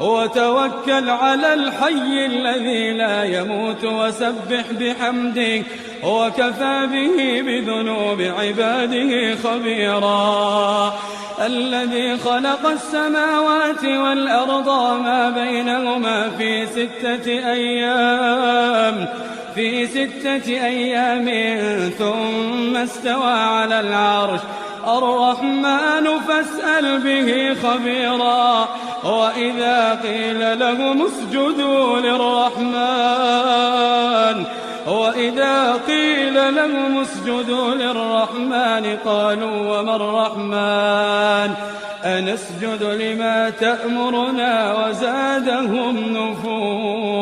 وتوكل على الحي الذي لا يموت وسبح بحمده وكفى به بذنوب عباده خبيرا. الذي خلق السماوات والأرض وما بينهما في 6 أيام ثم استوى على العرش الرحمن فاسأل به خبيرا. وإذا قيل لهم اسجدوا للرحمن قالوا وما الرحمن أنسجد لما تأمرنا وزادهم نفورا.